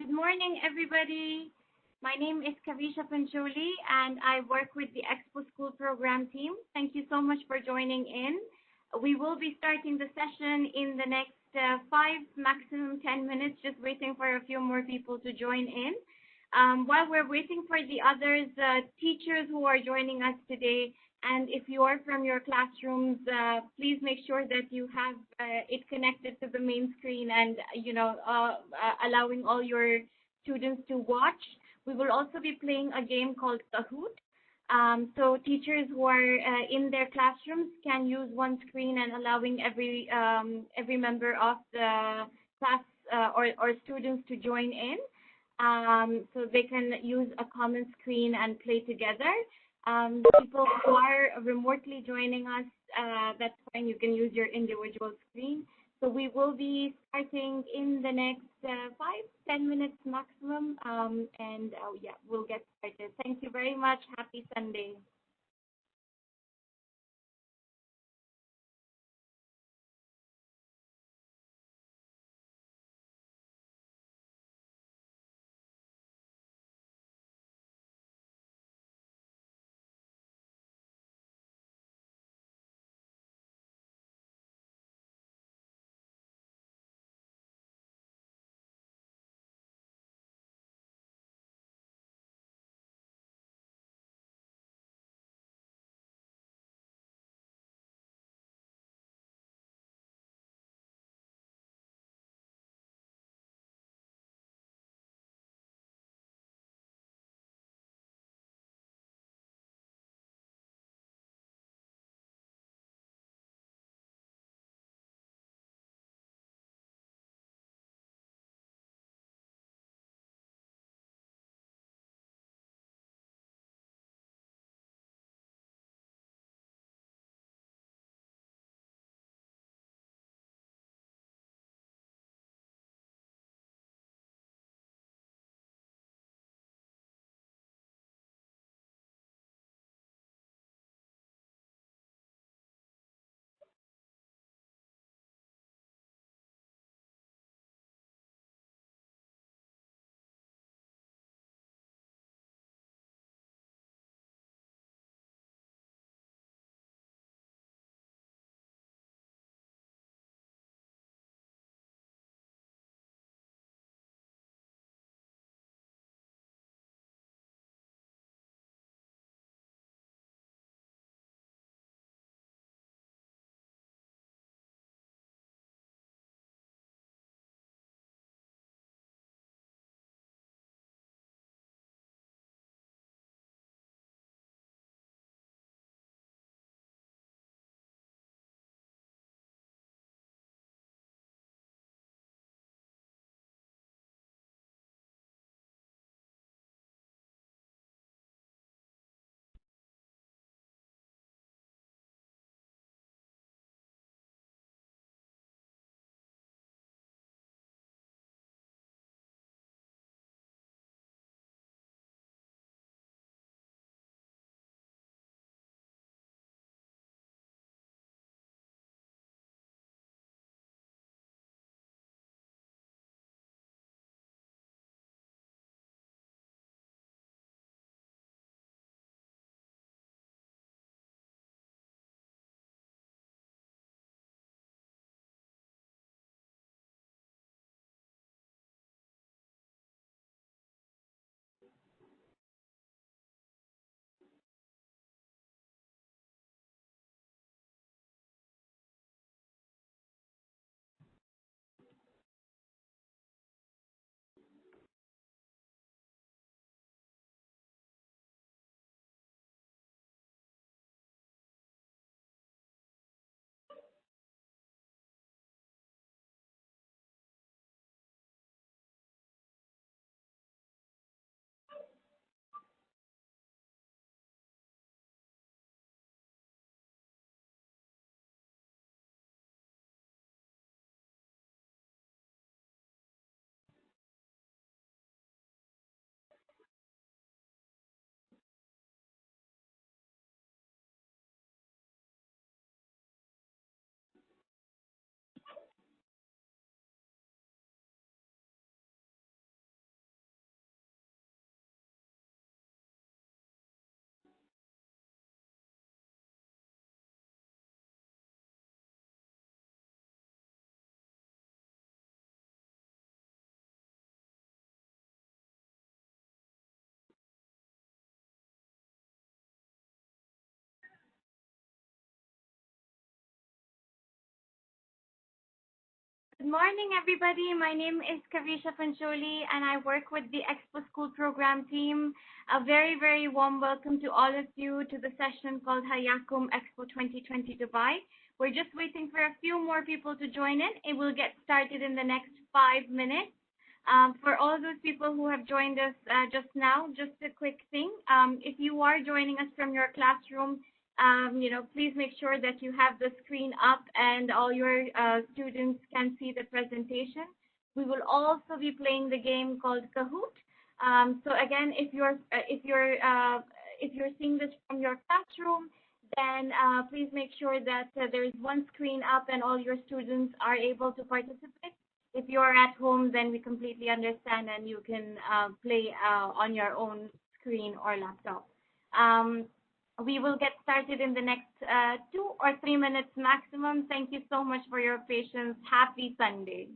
Good morning, everybody. My name is Kavisha Pancholi, and I work with the Expo School Program team. Thank you so much for joining in. We will be starting the session in the next 5, maximum 10 minutes, just waiting for a few more people to join in. While we're waiting for the others, teachers who are joining us today, and if you are from your classrooms, please make sure that you have it connected to the main screen and, allowing all your students to watch. We will also be playing a game called Kahoot. So teachers who are in their classrooms can use one screen and allowing every member of the class or students to join in. So they can use a common screen and play together. People who are remotely joining us, that's fine. You can use your individual screen. So we will be starting in the next 5, 10 minutes maximum. Yeah, we'll get started. Thank you very much. Happy Sunday. Good morning, everybody. My name is Kavisha Pancholi, and I work with the Expo School Program team. A very, very warm welcome to all of you to the session called Hayyakum Expo 2020 Dubai. We're just waiting for a few more people to join in. It will get started in the next 5 minutes. For all those people who have joined us just now, just a quick thing. If you are joining us from your classroom, please make sure that you have the screen up and all your students can see the presentation. We will also be playing the game called Kahoot. So again, if you're seeing this from your classroom, then please make sure that there is one screen up and all your students are able to participate. If you're at home, then we completely understand and you can play on your own screen or laptop. We will get started in the next 2 or 3 minutes maximum. Thank you so much for your patience. Happy Sunday.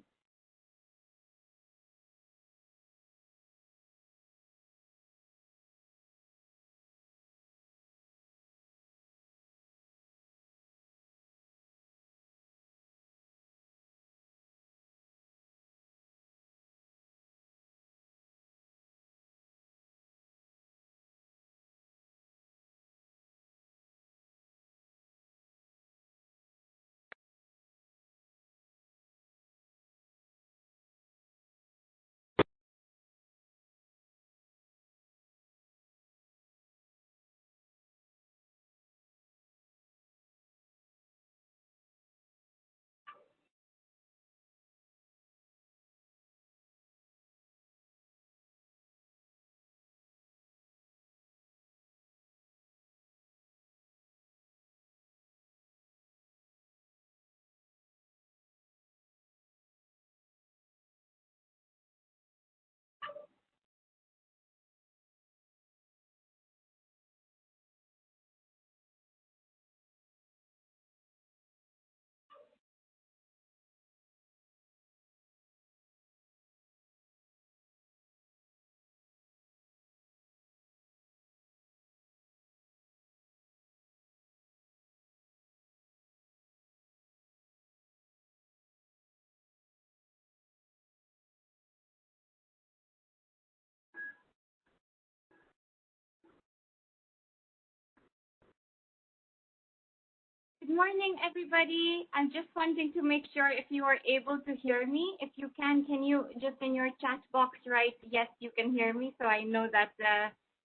Good morning, everybody. I'm just wanting to make sure if you are able to hear me. If you can you just in your chat box write, yes, you can hear me, so I know that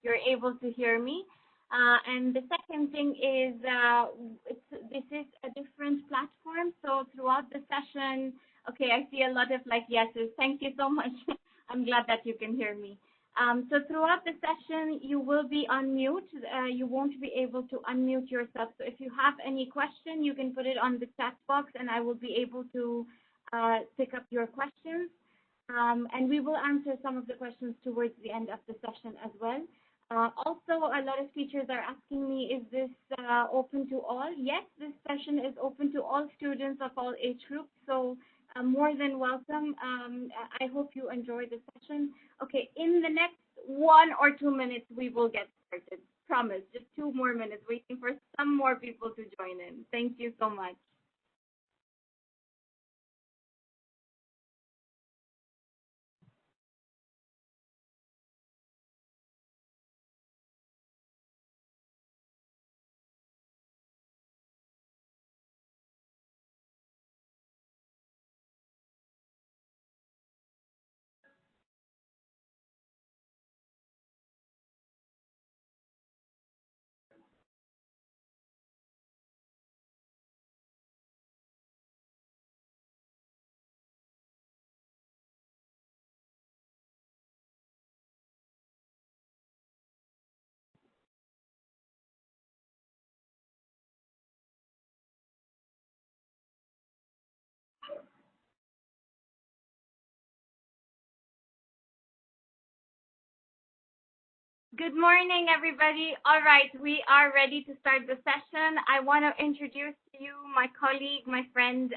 you're able to hear me. And the second thing is this is a different platform, so throughout the session, okay, I see a lot of like yeses. Thank you so much. I'm glad that you can hear me. So throughout the session, you will be on mute. You won't be able to unmute yourself. So if you have any question, you can put it on the chat box and I will be able to pick up your questions. And we will answer some of the questions towards the end of the session as well. Also, a lot of teachers are asking me, is this open to all? Yes, this session is open to all students of all age groups. So more than welcome. I hope you enjoy the session. Okay, in the next 1 or 2 minutes, we will get started. Promise, just 2 more minutes, waiting for some more people to join in. Thank you so much. Good morning, everybody. All right, we are ready to start the session. I want to introduce to you my colleague, my friend,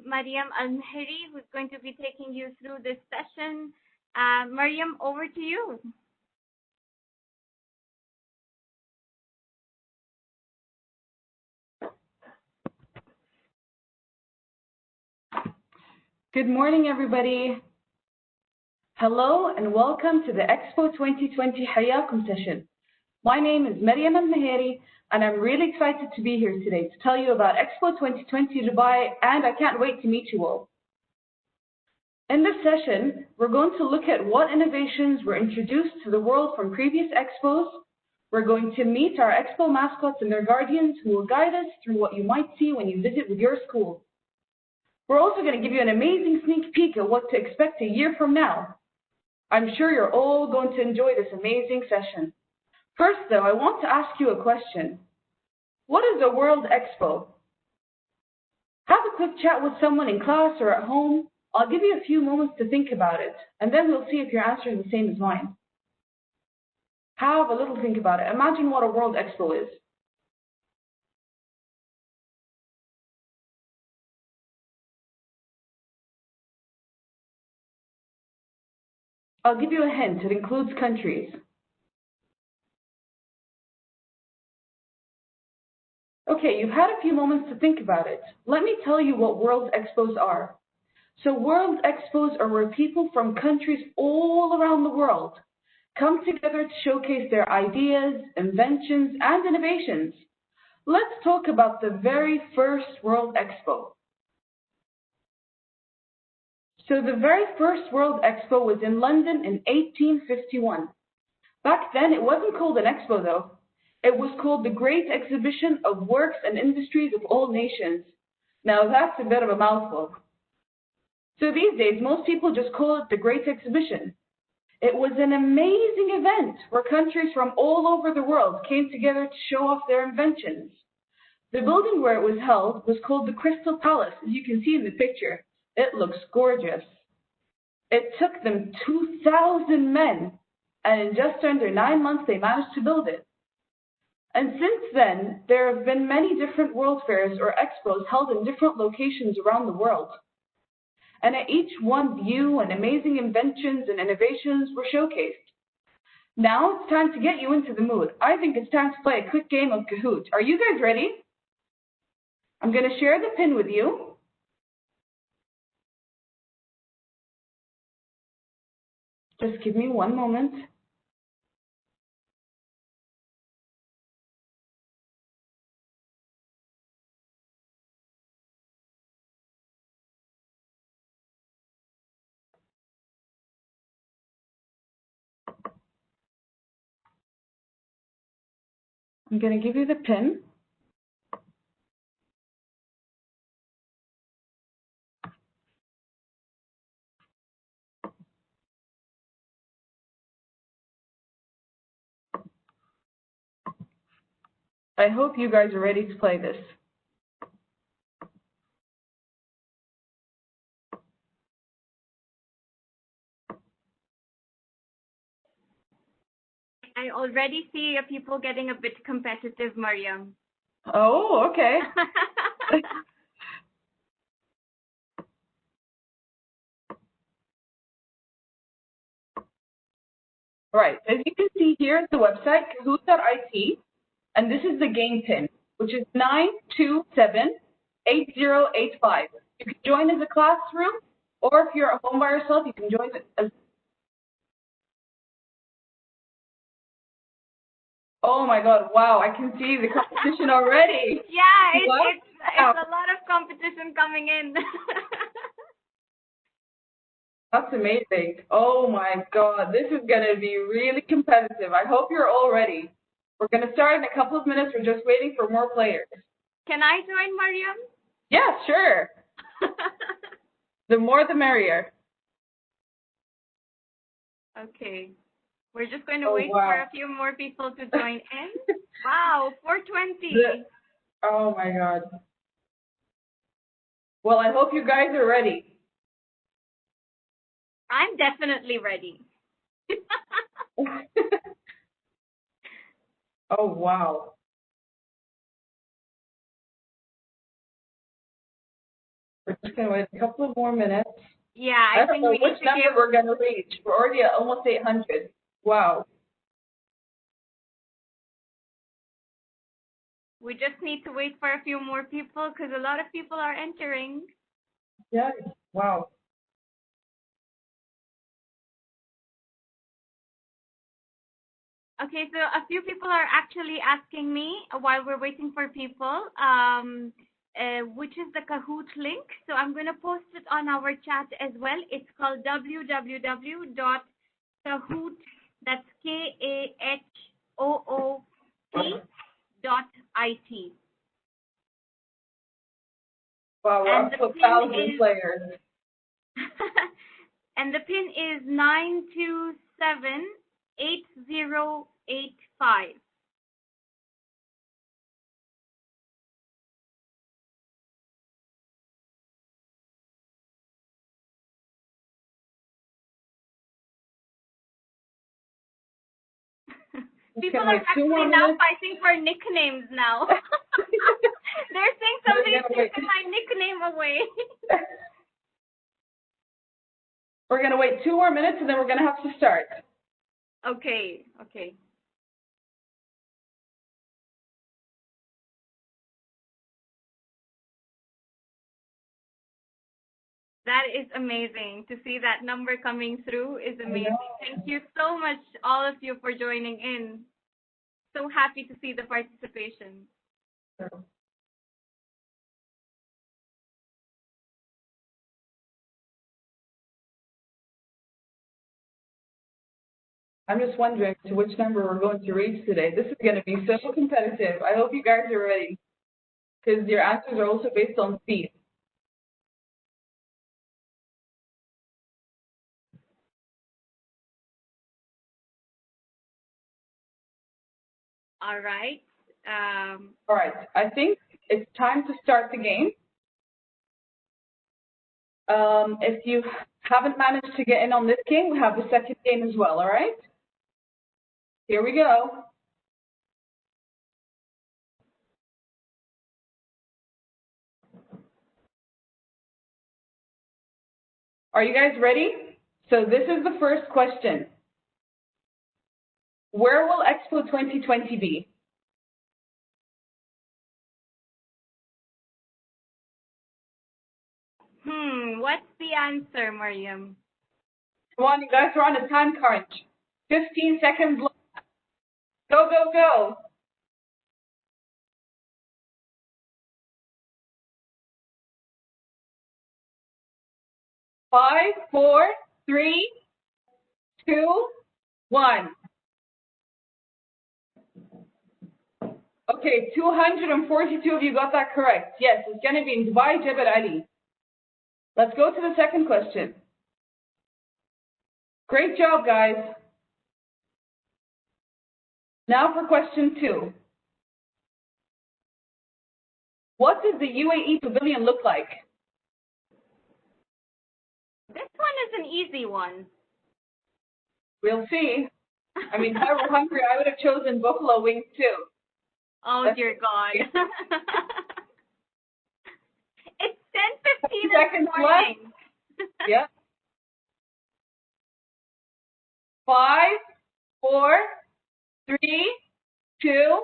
Mariam Al-Mahiri, who's going to be taking you through this session. Mariam, over to you. Good morning, everybody. Hello and welcome to the Expo 2020 Hayyakum session. My name is Maryam al-Maheri and I'm really excited to be here today to tell you about Expo 2020 Dubai, and I can't wait to meet you all. In this session, we're going to look at what innovations were introduced to the world from previous expos. We're going to meet our Expo mascots and their guardians who will guide us through what you might see when you visit with your school. We're also going to give you an amazing sneak peek at what to expect a year from now. I'm sure you're all going to enjoy this amazing session. First, though, I want to ask you a question. What is a World Expo? Have a quick chat with someone in class or at home. I'll give you a few moments to think about it, and then we'll see if your answer is the same as mine. Have a little think about it. Imagine what a World Expo is. I'll give you a hint. It includes countries. Okay, you've had a few moments to think about it. Let me tell you what World Expos are. So World Expos are where people from countries all around the world come together to showcase their ideas, inventions, and innovations. Let's talk about the very first World Expo. So the very first World Expo was in London in 1851. Back then, it wasn't called an expo, though. It was called the Great Exhibition of Works and Industries of All Nations. Now, that's a bit of a mouthful. So these days, most people just call it the Great Exhibition. It was an amazing event where countries from all over the world came together to show off their inventions. The building where it was held was called the Crystal Palace, as you can see in the picture. It looks gorgeous. It took them 2,000 men, and in just under 9 months, they managed to build it. And since then, there have been many different world fairs or expos held in different locations around the world. And at each one, new and amazing inventions and innovations were showcased. Now it's time to get you into the mood. I think it's time to play a quick game of Kahoot. Are you guys ready? I'm going to share the pin with you. Just give me one moment. I'm going to give you the pin. I hope you guys are ready to play this. I already see people getting a bit competitive, Mariam. Oh, okay. Right, as you can see here at the website, kahoot.it, and this is the game pin, which is 9278085. You can join as a classroom, or if you're at home by yourself, you can join as. Oh my God, wow, I can see the competition already. Yeah, it's a lot of competition coming in. That's amazing. Oh my God, this is going to be really competitive. I hope you're all ready. We're going to start in a couple of minutes. We're just waiting for more players. Can I join, Mariam? Yeah, sure. The more the merrier. Okay. We're just going to wait for a few more people to join in. Wow, 420. Oh my God. Well, I hope you guys are ready. I'm definitely ready. Oh, wow. We're just going to wait a couple of more minutes. Yeah, I think we need to which number we're going to reach. We're already at almost 800. Wow. We just need to wait for a few more people because a lot of people are entering. Yeah, wow. Okay, so a few people are actually asking me while we're waiting for people, which is the Kahoot link. So I'm going to post it on our chat as well. It's called www.kahoot, that's KAHOOT.IT. Wow, we're up to 1,000 players. And the pin is 9278085. People are actually now fighting for nicknames now. They're saying somebody's taking my nickname away. We're going to wait 2 more minutes and then we're going to have to start. Okay. That is amazing. To see that number coming through is amazing. Thank you so much, all of you, for joining in. So happy to see the participation. I'm just wondering to which number we're going to reach today. This is going to be so competitive. I hope you guys are ready because your answers are also based on speed. All right. All right. I think it's time to start the game. If you haven't managed to get in on this game, we have the second game as well, all right? Here we go. Are you guys ready? So this is the first question. Where will Expo 2020 be? What's the answer, Mariam? Come on, you guys are on a time crunch. 15 seconds left. Go, go, go. 5, 4, 3, 2, 1. Okay, 242 of you got that correct. Yes, it's going to be in Dubai, Jebel Ali. Let's go to the second question. Great job, guys. Now for question 2. What does the UAE pavilion look like? This one is an easy one. We'll see. I mean, if I were hungry, I would have chosen buffalo wings too. Oh, dear God. It's 10:15 seconds left. Yep. 5, 4, 3, 2,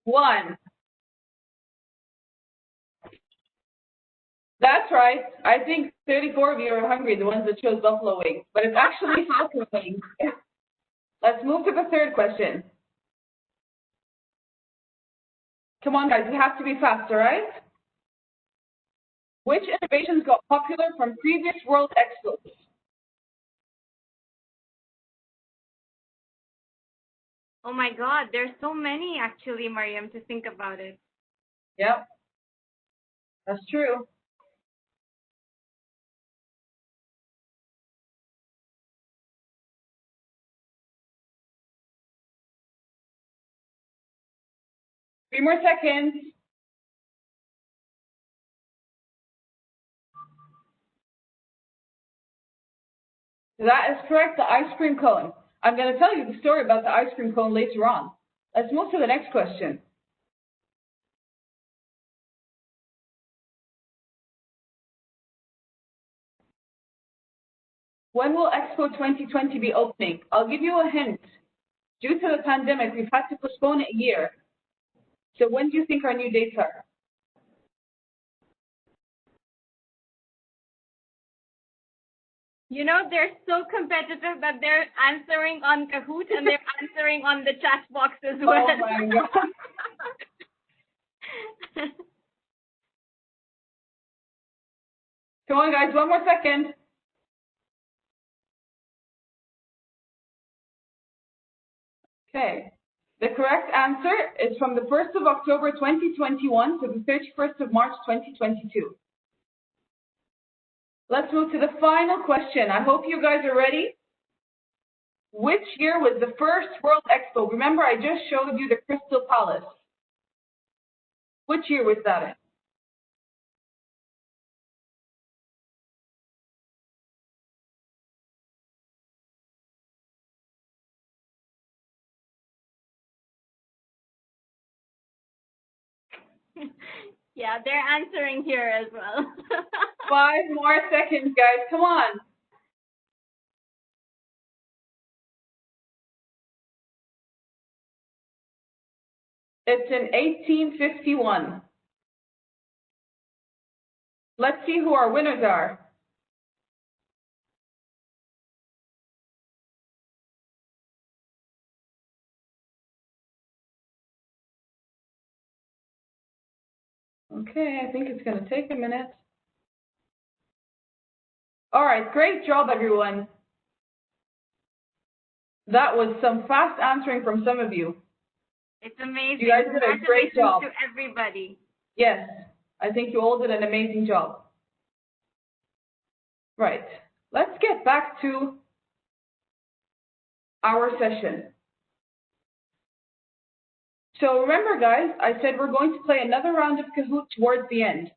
1. That's right. I think 34 of you are hungry, the ones that chose buffalo wings. But it's actually falcon wings. Let's move to the third question. Come on, guys. You have to be fast, all right? Which innovations got popular from previous World Expos? Oh, my God. There's so many, actually, Mariam, to think about it. Yep. That's true. Three more seconds. That is correct, the ice cream cone. I'm going to tell you the story about the ice cream cone later on. Let's move to the next question. When will Expo 2020 be opening? I'll give you a hint. Due to the pandemic, we've had to postpone it a year. So when do you think our new dates are? You know, they're so competitive that they're answering on Kahoot and they're answering on the chat box as well. Oh my God. Come on, guys, one more second. Okay. The correct answer is from the 1st of October 2021 to the 31st of March 2022. Let's move to the final question. I hope you guys are ready. Which year was the first World Expo? Remember, I just showed you the Crystal Palace. Which year was that in? Yeah, they're answering here as well. 5 more seconds, guys. Come on. It's in 1851. Let's see who our winners are. Okay, I think it's going to take a minute. All right, great job, everyone. That was some fast answering from some of you. It's amazing. You guys did a great job. To everybody. Yes, I think you all did an amazing job. Right, let's get back to our session. So remember, guys, I said we're going to play another round of Kahoot towards the end.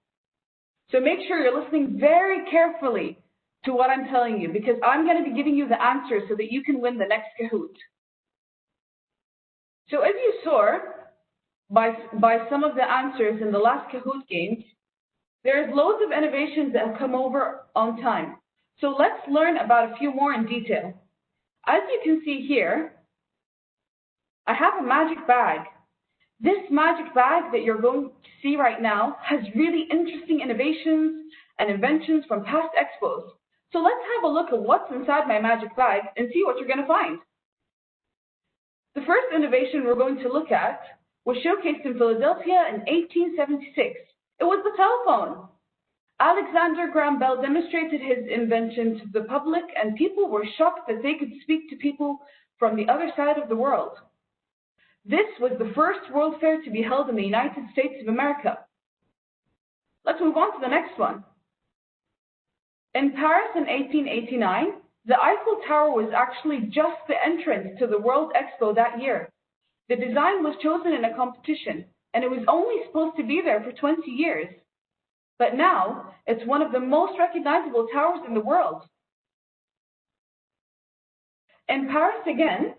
So make sure you're listening very carefully to what I'm telling you, because I'm going to be giving you the answers so that you can win the next Kahoot. So as you saw by some of the answers in the last Kahoot games, there's loads of innovations that have come over on time. So let's learn about a few more in detail. As you can see here, I have a magic bag. This magic bag that you're going to see right now has really interesting innovations and inventions from past expos. So let's have a look at what's inside my magic bag and see what you're going to find. The first innovation we're going to look at was showcased in Philadelphia in 1876. It was the telephone. Alexander Graham Bell demonstrated his invention to the public, and people were shocked that they could speak to people from the other side of the world. This was the first World Fair to be held in the United States of America. Let's move on to the next one. In Paris in 1889, the Eiffel Tower was actually just the entrance to the World Expo that year. The design was chosen in a competition, and it was only supposed to be there for 20 years. But now, it's one of the most recognizable towers in the world. In Paris again,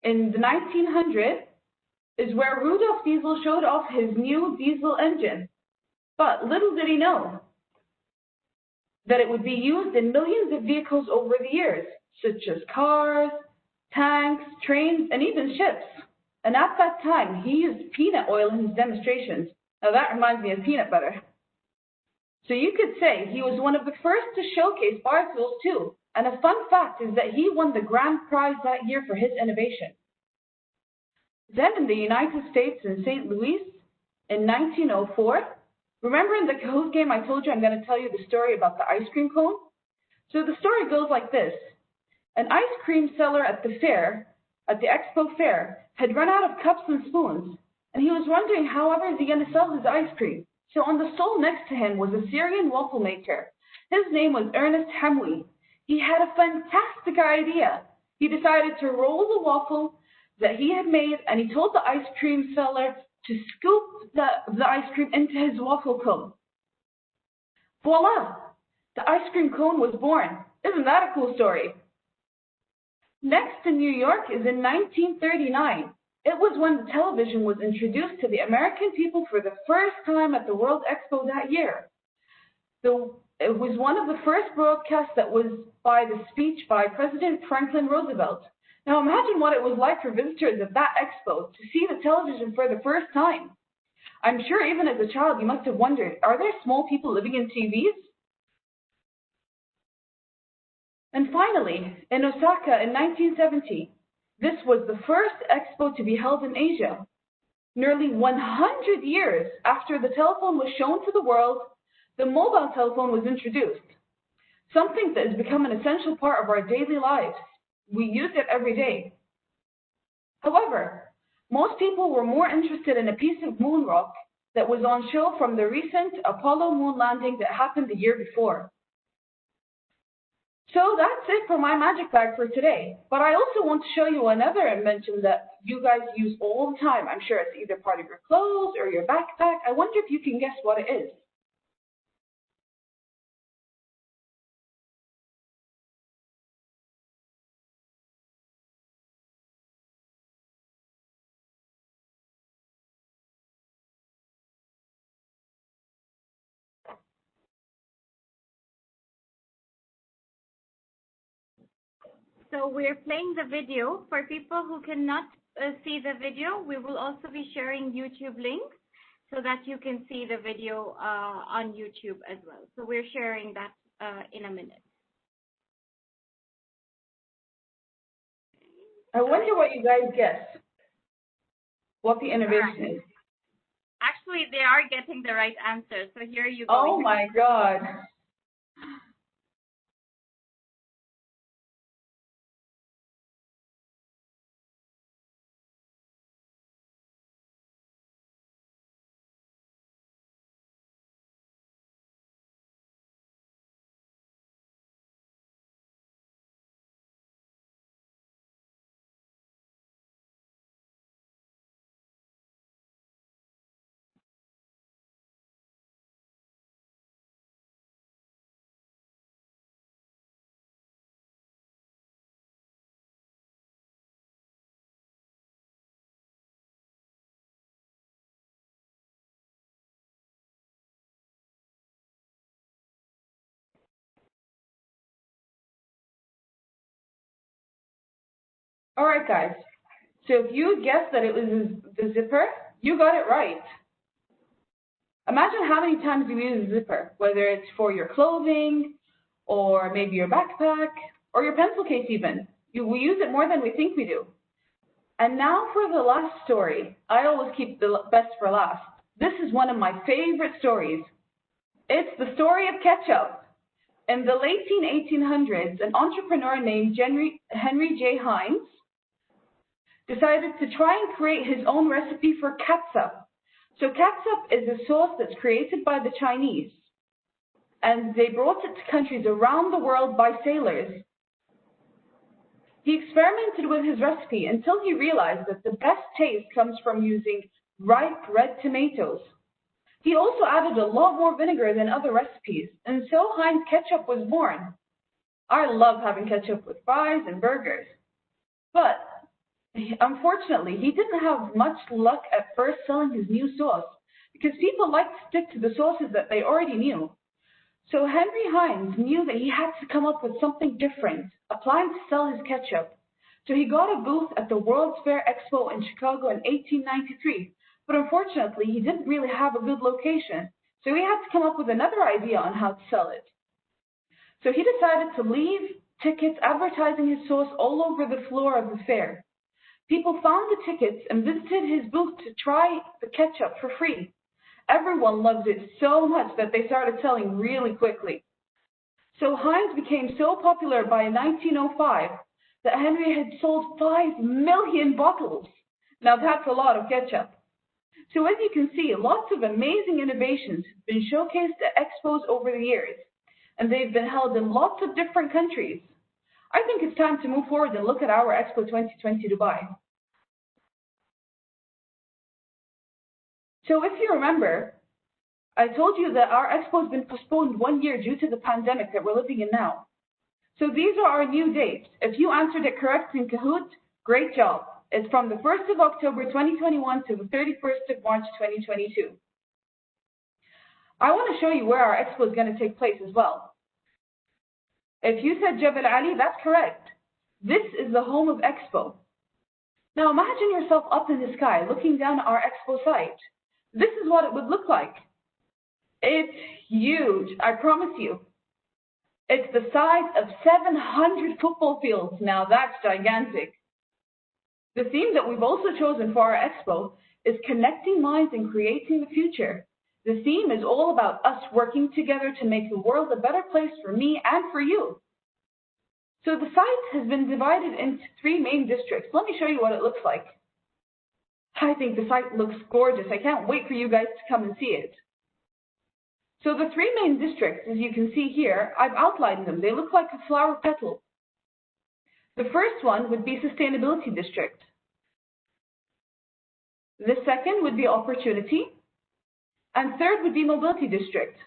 in the 1900s, is where Rudolf Diesel showed off his new diesel engine. But little did he know that it would be used in millions of vehicles over the years, such as cars, tanks, trains, and even ships. And at that time, he used peanut oil in his demonstrations. Now that reminds me of peanut butter. So you could say he was one of the first to showcase biofuels too. And a fun fact is that he won the grand prize that year for his innovation. Then in the United States in St. Louis in 1904, remember in the Kahoot game I told you I'm going to tell you the story about the ice cream cone? So the story goes like this. An ice cream seller at the fair, at the Expo fair, had run out of cups and spoons, and he was wondering however is he going to sell his ice cream. So on the stall next to him was a Syrian waffle maker. His name was Ernest Hemwe. He had a fantastic idea. He decided to roll the waffle that he had made, and he told the ice cream seller to scoop the ice cream into his waffle cone. Voila! The ice cream cone was born. Isn't that a cool story? Next in New York is in 1939. It was when the television was introduced to the American people for the first time at the World Expo that year. It was one of the first broadcasts that was by the speech by President Franklin Roosevelt. Now imagine what it was like for visitors at that expo to see the television for the first time. I'm sure even as a child you must have wondered, are there small people living in TVs? And finally, in Osaka in 1970, this was the first expo to be held in Asia. Nearly 100 years after the telephone was shown to the world, the mobile telephone was introduced, something that has become an essential part of our daily lives. We use it every day. However, most people were more interested in a piece of moon rock that was on show from the recent Apollo moon landing that happened the year before. So that's it for my magic bag for today. But I also want to show you another invention that you guys use all the time. I'm sure it's either part of your clothes or your backpack. I wonder if you can guess what it is. So we're playing the video. For people who cannot see the video, we will also be sharing YouTube links so that you can see the video on YouTube as well. So we're sharing that in a minute. I wonder what you guys guess, what the innovation is. Actually, they are getting the right answer. So here you go. Oh my God. All right, guys. So if you guessed that it was the zipper, you got it right. Imagine how many times you use a zipper, whether it's for your clothing, or maybe your backpack, or your pencil case even. We use it more than we think we do. And now for the last story. I always keep the best for last. This is one of my favorite stories. It's the story of ketchup. In the late 1800s, an entrepreneur named Henry J. Heinz decided to try and create his own recipe for catsup. So catsup is a sauce that's created by the Chinese, and they brought it to countries around the world by sailors. He experimented with his recipe until he realized that the best taste comes from using ripe red tomatoes. He also added a lot more vinegar than other recipes, and so Heinz ketchup was born. I love having ketchup with fries and burgers. But unfortunately, he didn't have much luck at first selling his new sauce because people like to stick to the sauces that they already knew. So Henry Heinz knew that he had to come up with something different, a plan to sell his ketchup. So he got a booth at the World's Fair Expo in Chicago in 1893. But unfortunately, he didn't really have a good location. So he had to come up with another idea on how to sell it. So he decided to leave tickets advertising his sauce all over the floor of the fair. People found the tickets and visited his booth to try the ketchup for free. Everyone loved it so much that they started selling really quickly. So Heinz became so popular by 1905 that Henry had sold 5 million bottles. Now that's a lot of ketchup. So as you can see, lots of amazing innovations have been showcased at expos over the years, and they've been held in lots of different countries. I think it's time to move forward and look at our Expo 2020 Dubai. So if you remember, I told you that our Expo has been postponed 1 year due to the pandemic that we're living in now. So these are our new dates. If you answered it correct in Kahoot, great job. It's from the 1st of October 2021 to the 31st of March 2022. I want to show you where our Expo is going to take place as well. If you said Jabal Ali, that's correct. This is the home of Expo. Now imagine yourself up in the sky looking down at our Expo site. This is what it would look like. It's huge, I promise you. It's the size of 700 football fields. Now that's gigantic. The theme that we've also chosen for our expo is connecting minds and creating the future. The theme is all about us working together to make the world a better place for me and for you. So the site has been divided into 3 main districts. Let me show you what it looks like. I think the site looks gorgeous. I can't wait for you guys to come and see it. So the 3 main districts, as you can see here, I've outlined them. They look like a flower petal. The first one would be Sustainability District. The second would be Opportunity. And third would be Mobility District.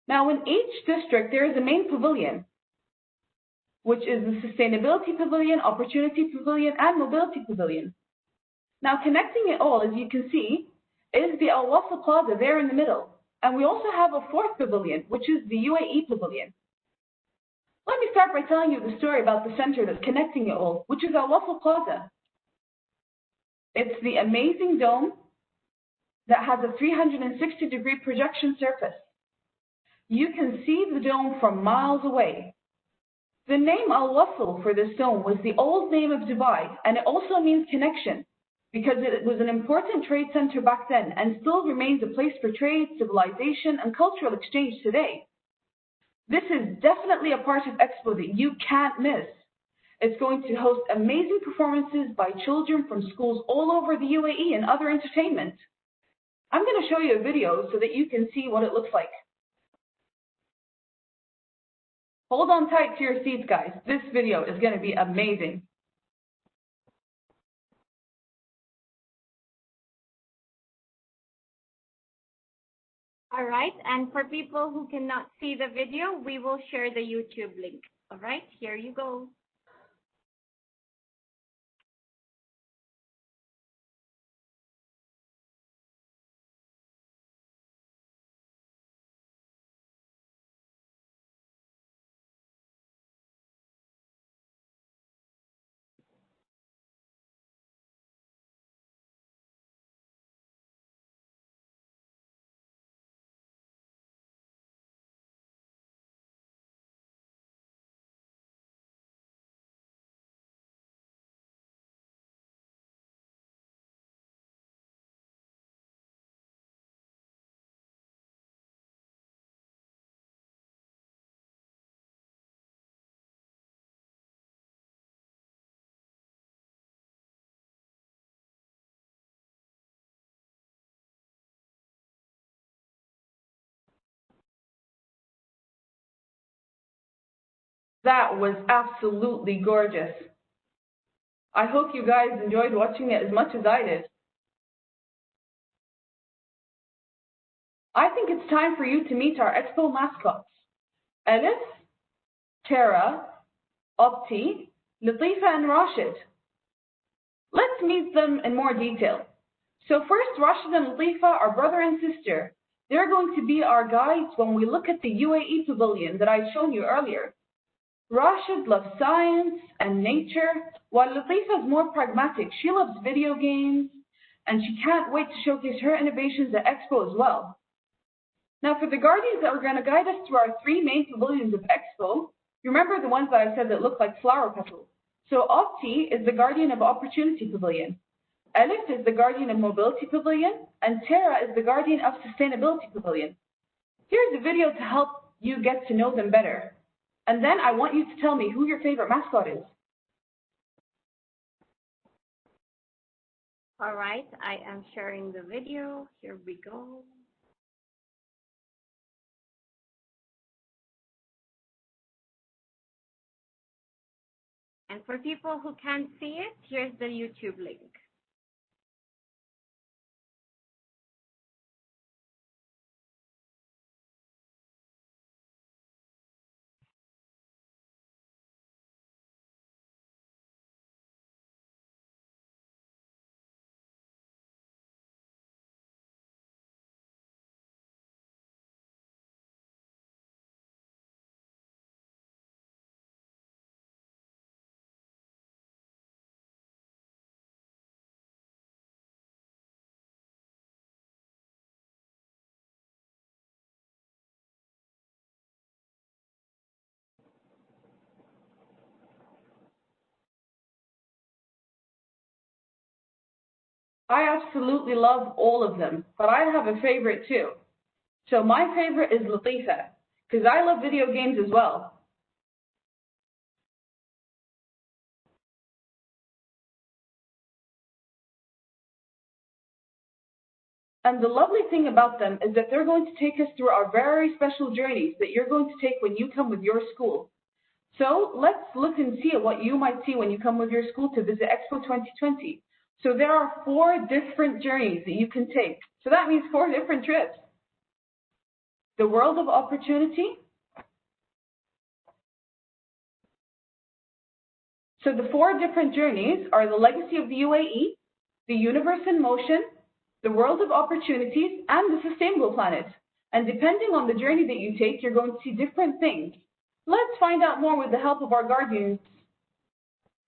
Now in each district, there is a main pavilion, which is the Sustainability Pavilion, Opportunity Pavilion, and Mobility Pavilion. Now connecting it all, as you can see, is the Al Wasl Plaza there in the middle. And we also have a 4th pavilion, which is the UAE Pavilion. Let me start by telling you the story about the center that's connecting it all, which is Al Wasl Plaza. It's the amazing dome that has a 360-degree projection surface. You can see the dome from miles away. The name Al Wasl for this dome was the old name of Dubai, and it also means connection, because it was an important trade center back then and still remains a place for trade, civilization, and cultural exchange today. This is definitely a part of Expo that you can't miss. It's going to host amazing performances by children from schools all over the UAE and other entertainment. I'm going to show you a video so that you can see what it looks like. Hold on tight to your seats, guys. This video is going to be amazing. All right, and for people who cannot see the video, we will share the YouTube link. All right, here you go. That was absolutely gorgeous. I hope you guys enjoyed watching it as much as I did. I think it's time for you to meet our Expo mascots. Elif, Tara, Opti, Latifa, and Rashid. Let's meet them in more detail. So first, Rashid and Latifa are brother and sister. They're going to be our guides when we look at the UAE pavilion that I've shown you earlier. Rashid loves science and nature, while Latifa is more pragmatic. She loves video games, and she can't wait to showcase her innovations at Expo as well. Now for the guardians that are going to guide us through our 3 main pavilions of Expo, you remember the ones that I said that look like flower petals. So Opti is the guardian of Opportunity Pavilion. Elif is the guardian of Mobility Pavilion, and Tara is the guardian of Sustainability Pavilion. Here's a video to help you get to know them better. And then I want you to tell me who your favorite mascot is. All right, I am sharing the video. Here we go. And for people who can't see it, here's the YouTube link. I absolutely love all of them, but I have a favorite too. So my favorite is Latifa, because I love video games as well. And the lovely thing about them is that they're going to take us through our very special journeys that you're going to take when you come with your school. So let's look and see at what you might see when you come with your school to visit Expo 2020. So there are 4 different journeys that you can take. So that means 4 different trips. The world of opportunity. So the 4 different journeys are the legacy of the UAE, the universe in motion, the world of opportunities, and the sustainable planet. And depending on the journey that you take, you're going to see different things. Let's find out more with the help of our guardians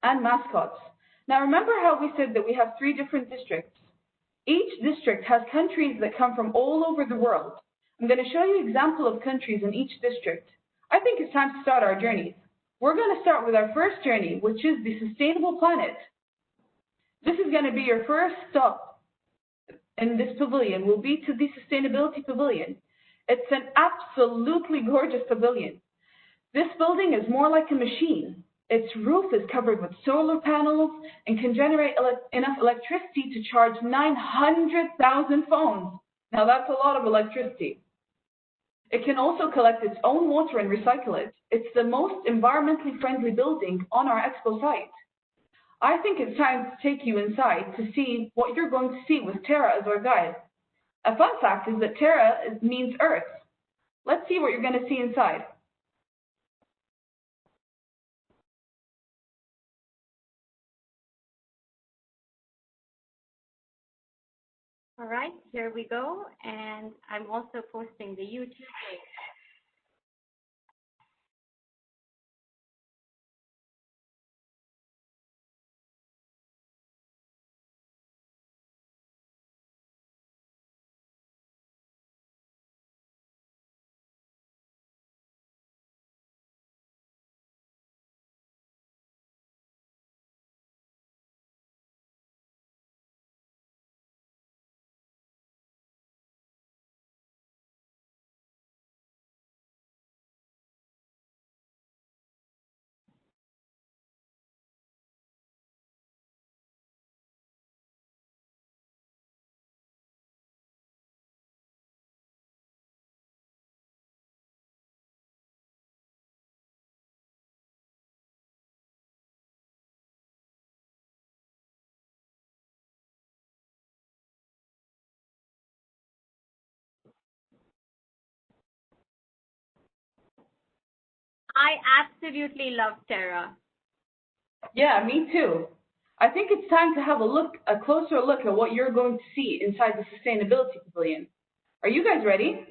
and mascots. Now remember how we said that we have 3 different districts. Each district has countries that come from all over the world. I'm going to show you an example of countries in each district. I think it's time to start our journeys. We're going to start with our first journey, which is the sustainable planet. This is going to be your first stop in this pavilion, will be to the sustainability pavilion. It's an absolutely gorgeous pavilion. This building is more like a machine. Its roof is covered with solar panels and can generate enough electricity to charge 900,000 phones. Now that's a lot of electricity. It can also collect its own water and recycle it. It's the most environmentally friendly building on our Expo site. I think it's time to take you inside to see what you're going to see with Terra as our guide. A fun fact is that Terra means Earth. Let's see what you're going to see inside. All right, here we go. And I'm also posting the YouTube link. I absolutely love Terra. Yeah, me too. I think it's time to have a closer look at what you're going to see inside the sustainability pavilion. Are you guys ready?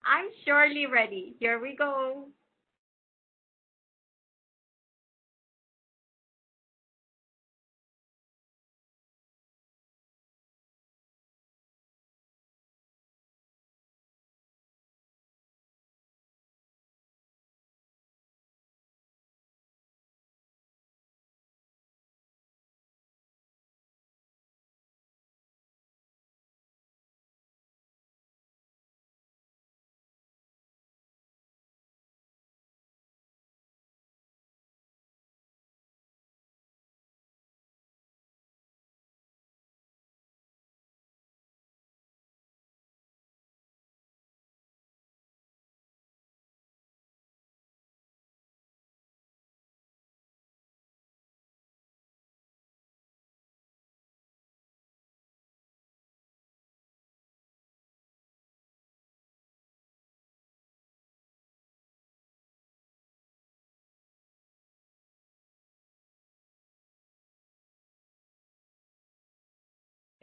I'm surely ready. Here we go.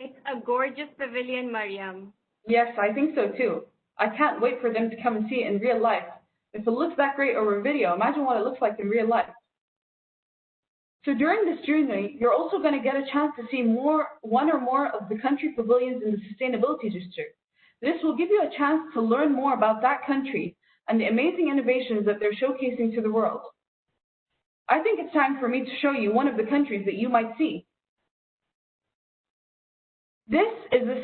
It's a gorgeous pavilion, Mariam. Yes, I think so too. I can't wait for them to come and see it in real life. If it looks that great over video, imagine what it looks like in real life. So during this journey, you're also going to get a chance to see one or more of the country pavilions in the sustainability district. This will give you a chance to learn more about that country and the amazing innovations that they're showcasing to the world. I think it's time for me to show you one of the countries that you might see. This is the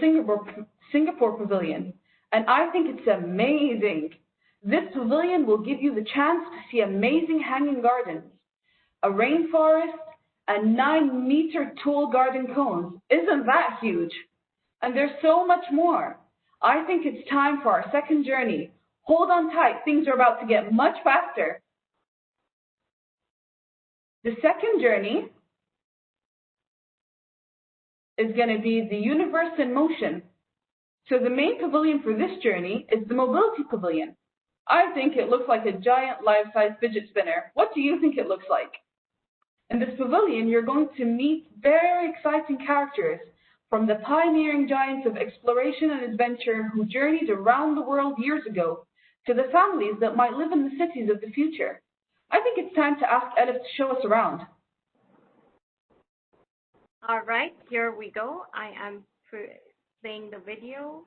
Singapore Pavilion, and I think it's amazing. This pavilion will give you the chance to see amazing hanging gardens, a rainforest, and 9-meter tall garden cones. Isn't that huge? And there's so much more. I think it's time for our second journey. Hold on tight, things are about to get much faster. The second journey is going to be the universe in motion. So the main pavilion for this journey is the mobility pavilion. I think it looks like a giant life-size fidget spinner. What do you think it looks like? In this pavilion, you're going to meet very exciting characters from the pioneering giants of exploration and adventure who journeyed around the world years ago, to the families that might live in the cities of the future. I think it's time to ask Elif to show us around. All right, here we go. I am playing the video,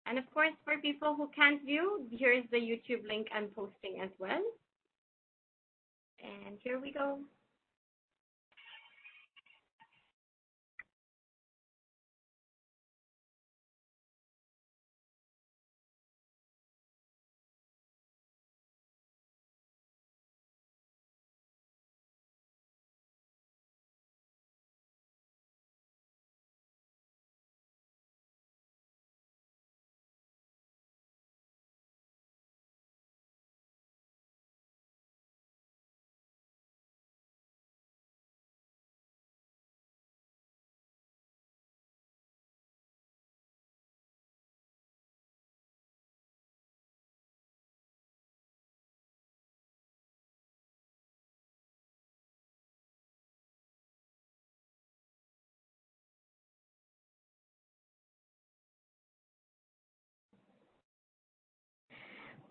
and of course, for people who can't view, here's the YouTube link I'm posting as well. And here we go.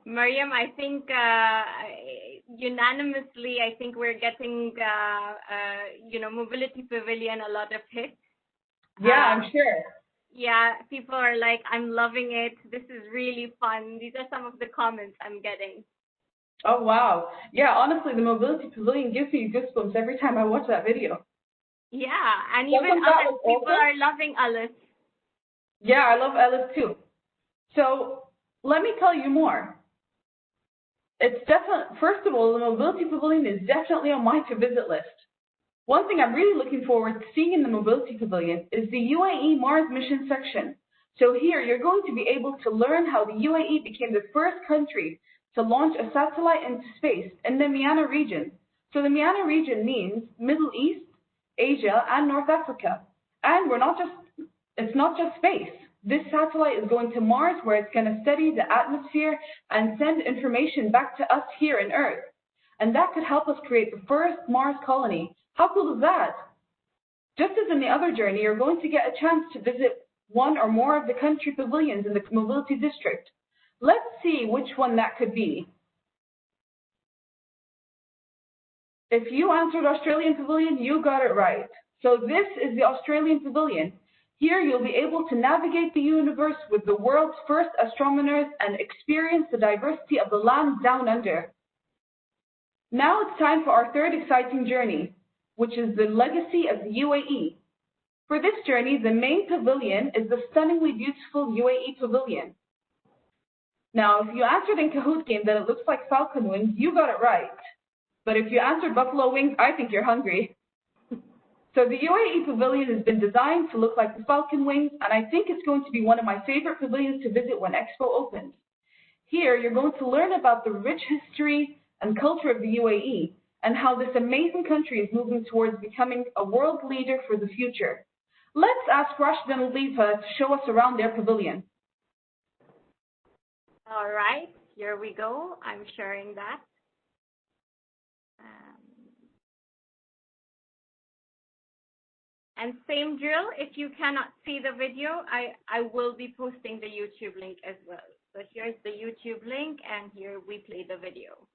Mariam, I think unanimously, I think we're getting, Mobility Pavilion a lot of hits. Yeah, I'm sure. Yeah, people are like, I'm loving it. This is really fun. These are some of the comments I'm getting. Oh, wow. Yeah, honestly, the Mobility Pavilion gives me goosebumps every time I watch that video. Yeah, and even other people are loving Alice. Yeah, I love Alice too. So let me tell you more. It's definitely, first of all, the Mobility Pavilion is definitely on my to-visit list. One thing I'm really looking forward to seeing in the Mobility Pavilion is the UAE Mars mission section. So here, you're going to be able to learn how the UAE became the first country to launch a satellite into space in the MENA region. So the MENA region means Middle East, Asia, and North Africa. And it's not just space. This satellite is going to Mars, where it's going to study the atmosphere and send information back to us here on Earth. And that could help us create the first Mars colony. How cool is that? Just as in the other journey, you're going to get a chance to visit one or more of the country pavilions in the Mobility District. Let's see which one that could be. If you answered Australian Pavilion, you got it right. So this is the Australian Pavilion. Here you'll be able to navigate the universe with the world's first astronomers and experience the diversity of the land down under. Now it's time for our third exciting journey, which is the legacy of the UAE. For this journey, the main pavilion is the stunningly beautiful UAE Pavilion. Now, if you answered in Kahoot game that it looks like falcon wings, you got it right. But if you answered buffalo wings, I think you're hungry. So the UAE Pavilion has been designed to look like the falcon wings, and I think it's going to be one of my favorite pavilions to visit when Expo opens. Here, you're going to learn about the rich history and culture of the UAE, and how this amazing country is moving towards becoming a world leader for the future. Let's ask Rashid and Lifa to show us around their pavilion. All right, here we go. I'm sharing that. And same drill, if you cannot see the video, I will be posting the YouTube link as well. So here's the YouTube link, and here we play the video.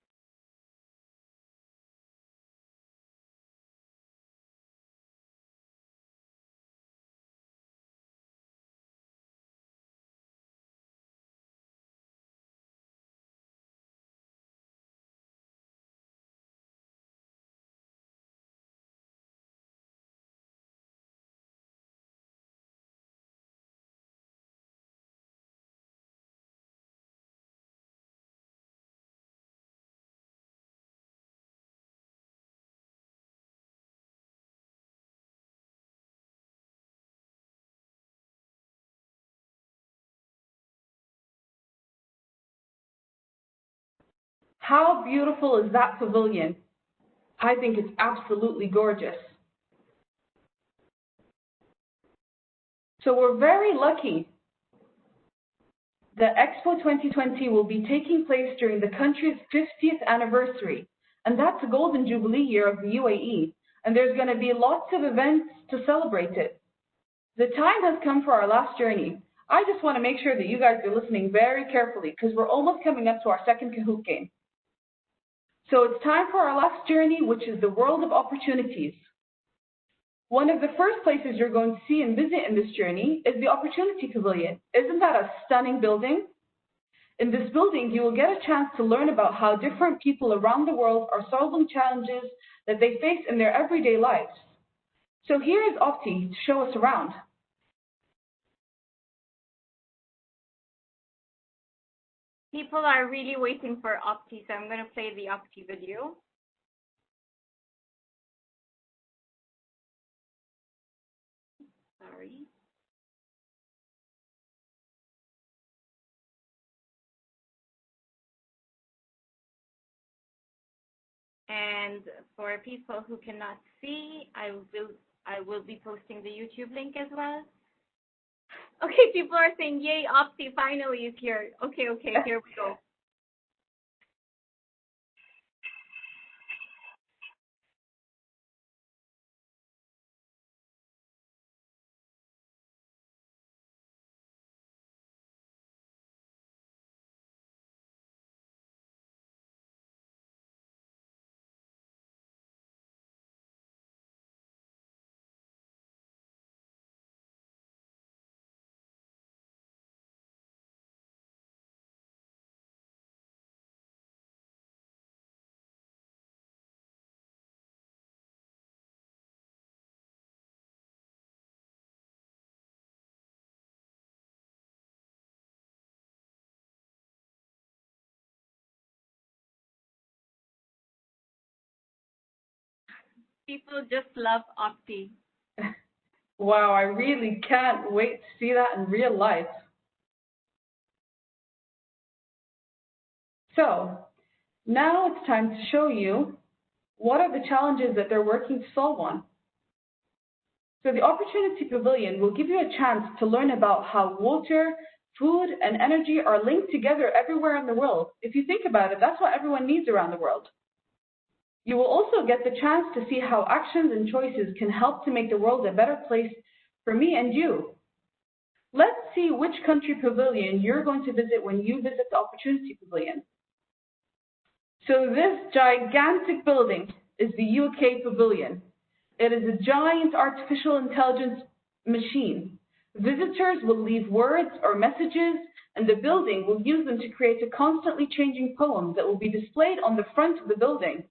How beautiful is that pavilion? I think it's absolutely gorgeous. So we're very lucky that Expo 2020 will be taking place during the country's 50th anniversary, and that's the Golden Jubilee year of the UAE, and there's going to be lots of events to celebrate it. The time has come for our last journey. I just want to make sure that you guys are listening very carefully because we're almost coming up to our second Kahoot game. So it's time for our last journey, which is the world of opportunities. One of the first places you're going to see and visit in this journey is the Opportunity Pavilion. Isn't that a stunning building? In this building, you will get a chance to learn about how different people around the world are solving challenges that they face in their everyday lives. So here is Opti to show us around. People are really waiting for Opti, so I'm going to play the Opti video. Sorry. And for people who cannot see, I will be posting the YouTube link as well. Okay, people are saying, yay, Opti finally is here. Okay, here we go. People just love Opti. Wow, I really can't wait to see that in real life. So now it's time to show you what are the challenges that they're working to solve on. So the Opportunity Pavilion will give you a chance to learn about how water, food, and energy are linked together everywhere in the world. If you think about it, that's what everyone needs around the world. You will also get the chance to see how actions and choices can help to make the world a better place for me and you. Let's see which country pavilion you're going to visit when you visit the Opportunity Pavilion. So this gigantic building is the UK Pavilion. It is a giant artificial intelligence machine. Visitors will leave words or messages, and the building will use them to create a constantly changing poem that will be displayed on the front of the building.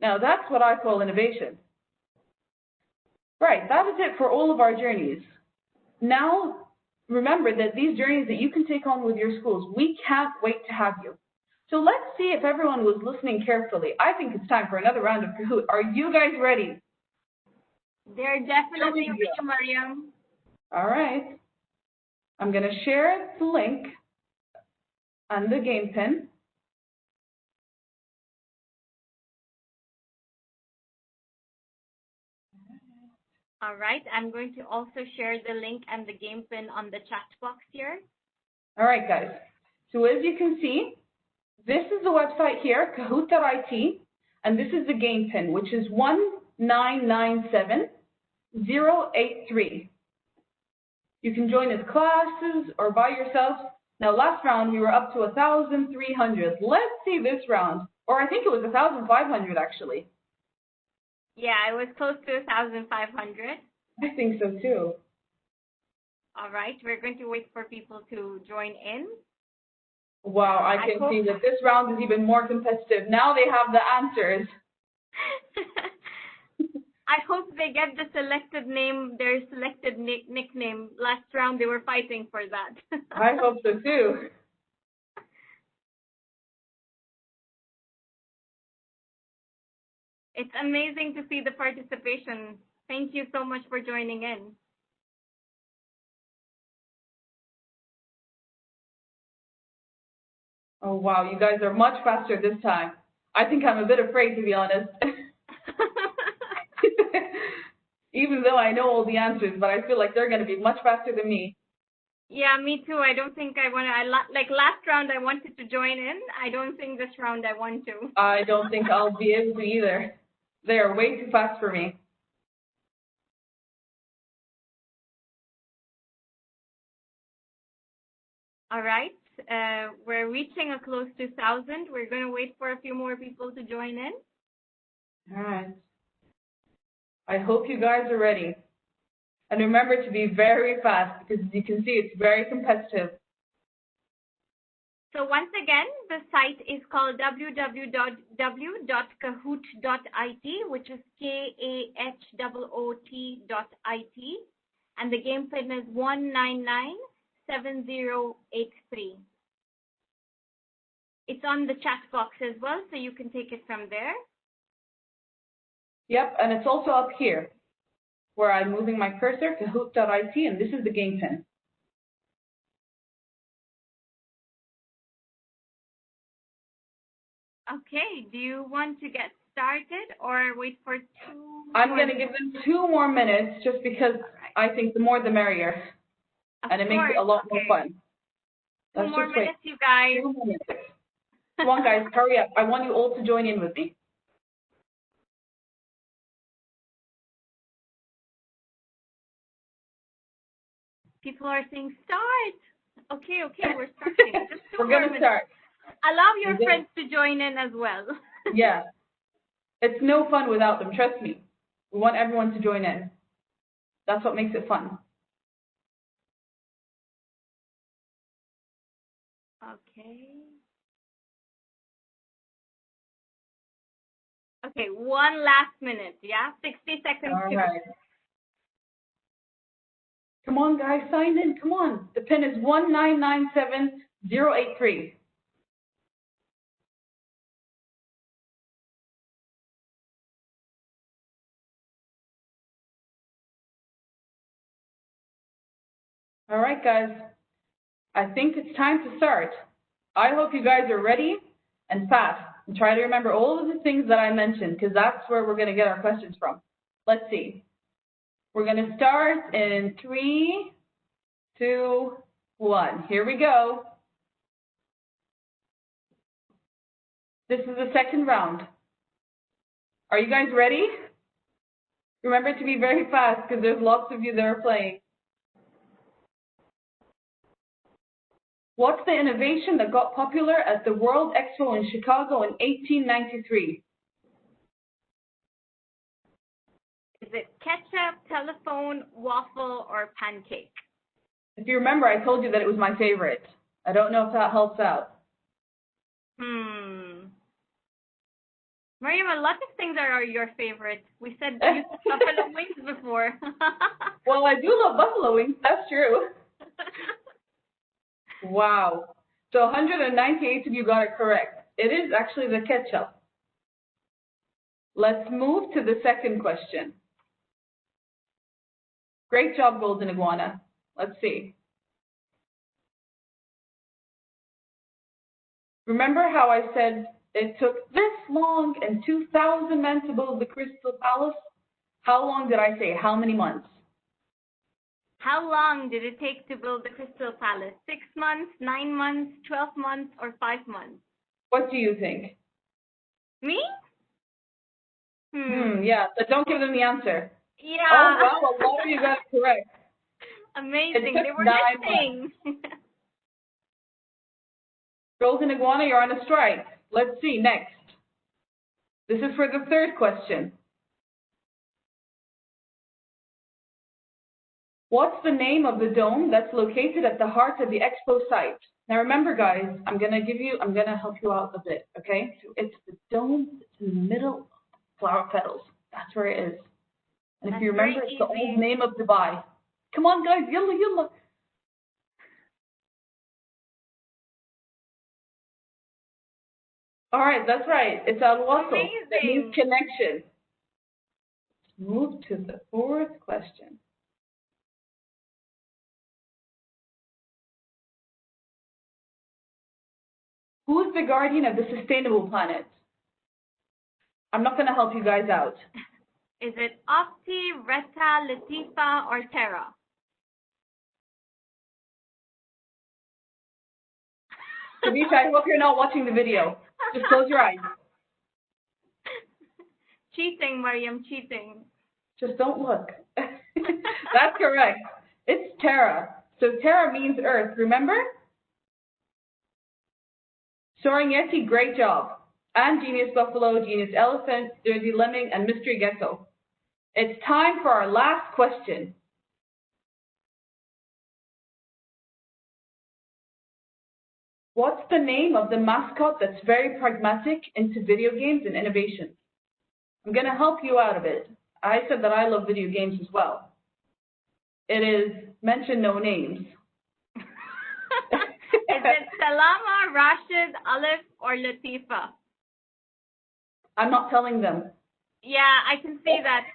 Now that's what I call innovation. Right, that is it for all of our journeys. Now, remember that these journeys that you can take on with your schools, we can't wait to have you. So let's see if everyone was listening carefully. I think it's time for another round of Kahoot. Are you guys ready? They're definitely ready, Mariam. All right. I'm going to share the link and the game pin. All right, I'm going to also share the link and the game pin on the chat box here. All right, guys. So as you can see, this is the website here, kahoot.it, and this is the game pin, which is 1997083. You can join as classes or by yourself. Now, last round, we were up to 1,300. Let's see this round. Or I think it was 1,500, actually. Yeah, it was close to 1,500. I think so, too. All right, we're going to wait for people to join in. Wow, I can see that this round is even more competitive. Now they have the answers. I hope they get the selected name, their selected nickname. Last round, they were fighting for that. I hope so, too. It's amazing to see the participation. Thank you so much for joining in. Oh, wow. You guys are much faster this time. I think I'm a bit afraid, to be honest. Even though I know all the answers, but I feel like they're going to be much faster than me. Yeah, me too. I don't think I want to. Like last round, I wanted to join in. I don't think this round I want to. I don't think I'll be able to either. They are way too fast for me. All right. We're reaching a close to 1,000. We're going to wait for a few more people to join in. All right. I hope you guys are ready. And remember to be very fast because as you can see, it's very competitive. So once again, the site is called www.kahoot.it, which is KAHOOT.it. And the game pin is 1997083. It's on the chat box as well, so you can take it from there. Yep, and it's also up here where I'm moving my cursor, Kahoot.it, and this is the game pin. Okay, do you want to get started or wait for I'm going to give them 2 more minutes just because I think the more the merrier. And it makes it a lot more fun. 2 more minutes, you guys. 2 more minutes. Come on, guys, hurry up. I want you all to join in with me. People are saying start. Okay, we're starting. Just We're going to start. Allow your friends to join in as well. Yeah. It's no fun without them, trust me. We want everyone to join in. That's what makes it fun. Okay. Okay, 1 last minute, yeah? 60 seconds All to right. Come on, guys, sign in. Come on. The pin is 1997083. All right, guys. I think it's time to start. I hope you guys are ready and fast and try to remember all of the things that I mentioned because that's where we're going to get our questions from. Let's see. We're going to start in 3, 2, 1. Here we go. This is the second round. Are you guys ready? Remember to be very fast because there's lots of you that are playing. What's the innovation that got popular at the World Expo in Chicago in 1893? Is it ketchup, telephone, waffle, or pancake? If you remember, I told you that it was my favorite. I don't know if that helps out. Mariam, a lot of things are your favorite. We said you buffalo wings before. Well, I do love buffalo wings. That's true. Wow. So 198 of you got it correct. It is actually the ketchup. Let's move to the second question. Great job, Golden Iguana. Let's see. Remember how I said it took this long and 2,000 men to build the Crystal Palace? How long did I say? How many months? How long did it take to build the Crystal Palace? 6 months, 9 months, 12 months, or 5 months? What do you think? Me? Yeah, but don't give them the answer. Yeah. Oh, wow, a lot of you got it correct. Amazing. They were listening. Golden Iguana, you're on a strike. Let's see, next. This is for the third question. What's the name of the dome that's located at the heart of the Expo site? Now remember, guys, I'm gonna help you out a bit, okay? So it's the dome that's in the middle of flower petals. That's where it is. And if you remember, it's the old name of Dubai. Come on, guys, yalla, yalla. All right, that's right. It's Al-Wasl. That means connection. Move to the fourth question. Who's the guardian of the sustainable planet? I'm not going to help you guys out. Is it Opti, Retta, Latifa, or Tara? Tanisha, I hope you're not watching the video. Just close your eyes. Cheating, Mariam, cheating. Just don't look. That's correct. It's Tara. So Tara means Earth, remember? Soaring Yeti, great job. And Genius Buffalo, Genius Elephant, Dirty Lemming, and Mystery Gecko. It's time for our last question. What's the name of the mascot that's very pragmatic into video games and innovation? I'm going to help you out a bit. I said that I love video games as well. It is mention no names. Is it Salama, Rashid, Alif, or Latifa? I'm not telling them. Yeah, I can see that.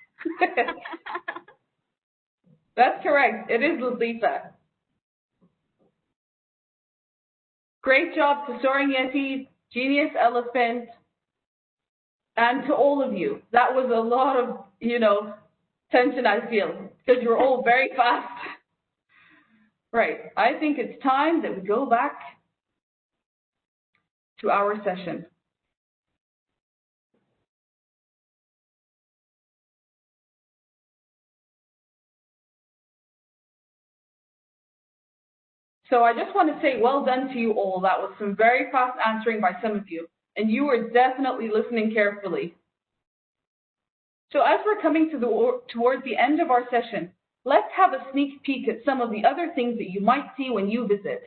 That's correct. It is Latifa. Great job to Soaring Yeti, Genius Elephant, and to all of you. That was a lot of, tension, I feel, because you're all very fast. Right. I think it's time that we go back to our session. So I just want to say well done to you all. That was some very fast answering by some of you, and you were definitely listening carefully. So as we're coming towards the end of our session, let's have a sneak peek at some of the other things that you might see when you visit.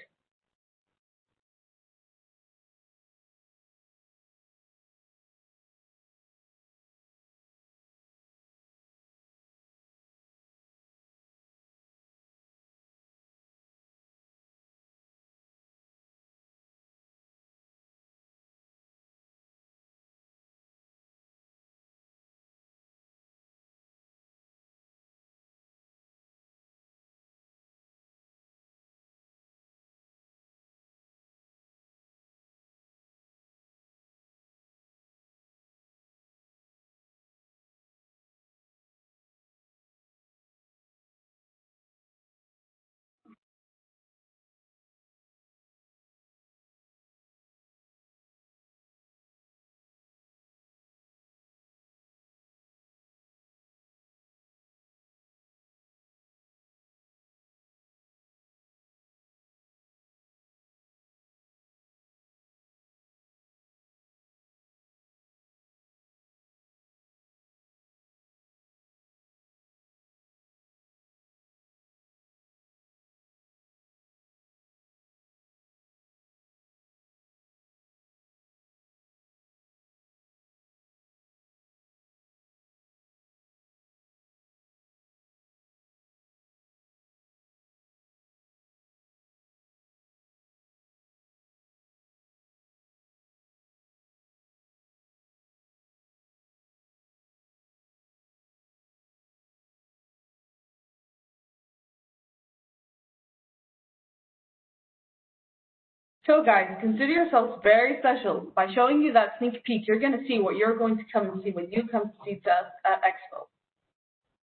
So guys, consider yourselves very special. By showing you that sneak peek, you're going to see what you're going to come and see when you come to see us at Expo.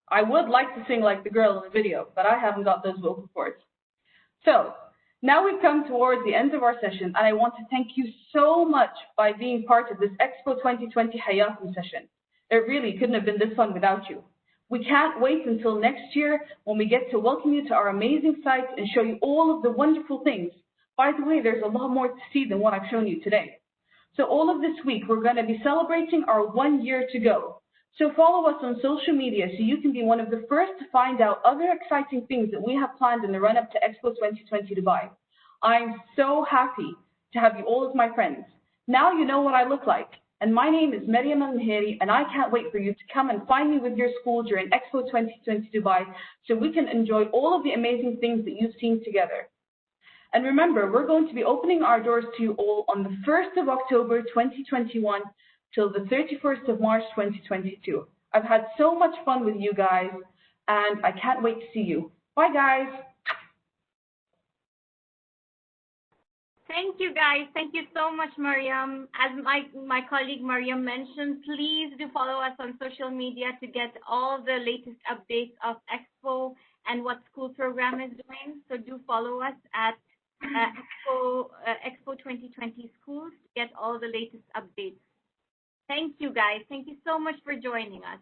I would like to sing like the girl in the video, but I haven't got those vocal cords. So now we've come towards the end of our session, and I want to thank you so much by being part of this Expo 2020 Hayyakum session. It really couldn't have been this fun without you. We can't wait until next year when we get to welcome you to our amazing site and show you all of the wonderful things. By the way, there's a lot more to see than what I've shown you today. So all of this week, we're going to be celebrating our 1 year to go. So follow us on social media so you can be one of the first to find out other exciting things that we have planned in the run-up to Expo 2020 Dubai. I'm so happy to have you all as my friends. Now you know what I look like. And my name is Mariam Al-Mahiri, and I can't wait for you to come and find me with your school during Expo 2020 Dubai so we can enjoy all of the amazing things that you've seen together. And remember, we're going to be opening our doors to you all on the 1st of October 2021 till the 31st of March 2022. I've had so much fun with you guys, and I can't wait to see you. Bye, guys. Thank you, guys. Thank you so much, Mariam. As my colleague Mariam mentioned, please do follow us on social media to get all the latest updates of Expo and what school program is doing. So do follow us at Expo 2020 Schools to get all the latest updates. Thank you, guys. Thank you so much for joining us.